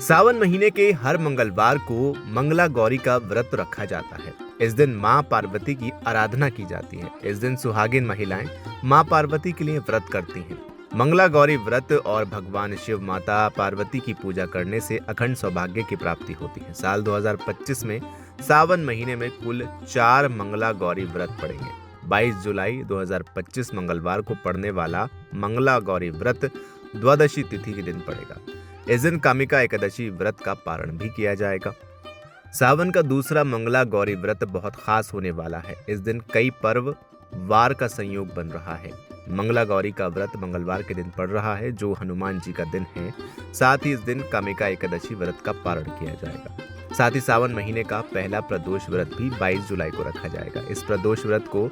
सावन महीने के हर मंगलवार को मंगला गौरी का व्रत रखा जाता है। इस दिन मां पार्वती की आराधना की जाती है। इस दिन सुहागिन महिलाएं मां पार्वती के लिए व्रत करती हैं। मंगला गौरी व्रत और भगवान शिव माता पार्वती की पूजा करने से अखंड सौभाग्य की प्राप्ति होती है। साल 2025 में सावन महीने में कुल 4 मंगला गौरी व्रत पड़ेंगे। 22 जुलाई 2025 मंगलवार को पड़ने वाला मंगला गौरी व्रत द्वादशी तिथि के दिन पड़ेगा। इस दिन कामिका एकादशी व्रत का पारण भी किया जाएगा। सावन का दूसरा मंगला गौरी व्रत बहुत खास होने वाला है। इस दिन कई पर्व वार का संयोग बन रहा है। मंगला गौरी का व्रत मंगलवार के दिन पड़ रहा है, जो हनुमान जी का दिन है। साथ ही इस दिन कामिका एकादशी व्रत का पारण किया जाएगा। साथ ही सावन महीने का पहला प्रदोष व्रत भी 22 जुलाई को रखा जाएगा। इस प्रदोष व्रत को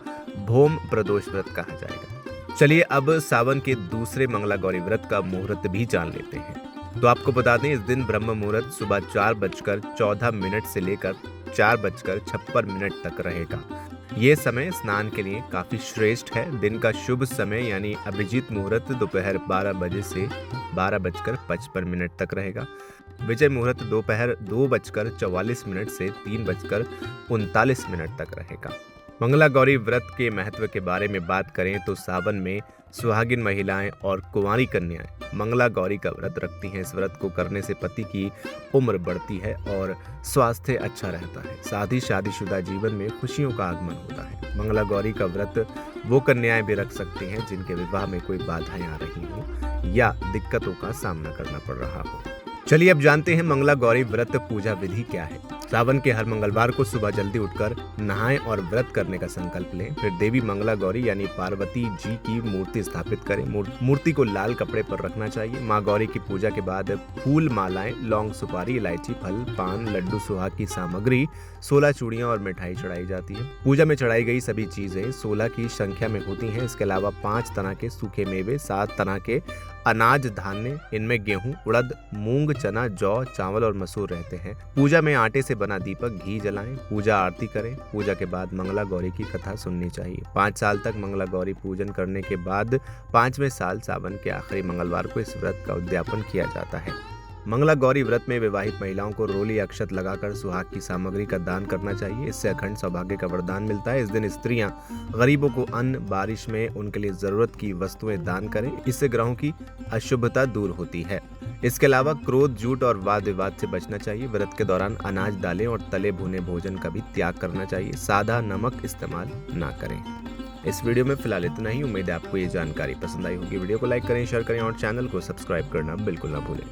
भोम प्रदोष व्रत कहा जाएगा। चलिए अब सावन के दूसरे मंगला गौरी व्रत का मुहूर्त भी जान लेते हैं। तो आपको बता दें, इस दिन ब्रह्म मुहूर्त सुबह 4:14 से लेकर 4:56 तक रहेगा। ये समय स्नान के लिए काफी श्रेष्ठ है। दिन का शुभ समय यानी अभिजीत मुहूर्त दोपहर 12 बजे से 12:55 तक रहेगा। विजय मुहूर्त दोपहर 2:44 से 3:39 तक रहेगा। मंगला गौरी व्रत के महत्व के बारे में बात करें तो सावन में सुहागिन महिलाएं और कुंवारी कन्याएं मंगला गौरी का व्रत रखती हैं। इस व्रत को करने से पति की उम्र बढ़ती है और स्वास्थ्य अच्छा रहता है। साथ ही शादीशुदा जीवन में खुशियों का आगमन होता है। मंगला गौरी का व्रत वो कन्याएं भी रख सकती हैं जिनके विवाह में कोई बाधाएं आ रही हो या दिक्कतों का सामना करना पड़ रहा हो। चलिए अब जानते हैं मंगला गौरी व्रत पूजा विधि क्या है। सावन के हर मंगलवार को सुबह जल्दी उठकर नहाएं और व्रत करने का संकल्प लें। फिर देवी मंगला गौरी यानी पार्वती जी की मूर्ति स्थापित करें। मूर्ति को लाल कपड़े पर रखना चाहिए। मां गौरी की पूजा के बाद फूल मालाएं, लौंग, सुपारी, इलायची, फल, पान, लड्डू, सुहाग की सामग्री, 16 चूड़ियां और मिठाई चढ़ाई जाती है। पूजा में चढ़ाई गई सभी चीजें 16 की संख्या में होती हैं। इसके अलावा 5 तरह के सूखे मेवे, 7 तरह के अनाज धान्य, इनमें गेहूं, उड़द, मूंग, चना, जौ, चावल और मसूर रहते हैं। पूजा में आटे से बना दीपक, घी जलाएं, पूजा आरती करें। पूजा के बाद मंगला गौरी की कथा सुननी चाहिए। 5 साल तक मंगला गौरी पूजन करने के बाद 5वें साल सावन के आखिरी मंगलवार को इस व्रत का उद्यापन किया जाता है। मंगला गौरी व्रत में विवाहित महिलाओं को रोली अक्षत लगाकर सुहाग की सामग्री का दान करना चाहिए। इससे अखंड सौभाग्य का वरदान मिलता है। इस दिन स्त्रियां गरीबों को अन्न, बारिश में उनके लिए जरूरत की वस्तुएं दान करें। इससे ग्रहों की अशुभता दूर होती है। इसके अलावा क्रोध, झूठ और वाद विवाद से बचना चाहिए। व्रत के दौरान अनाज, दालें और तले भुने भोजन का भी त्याग करना चाहिए। सादा नमक इस्तेमाल ना करें। इस वीडियो में फिलहाल इतना ही। उम्मीद है आपको ये जानकारी पसंद आई होगी। वीडियो को लाइक करें, शेयर करें और चैनल को सब्सक्राइब करना बिल्कुल ना भूलें।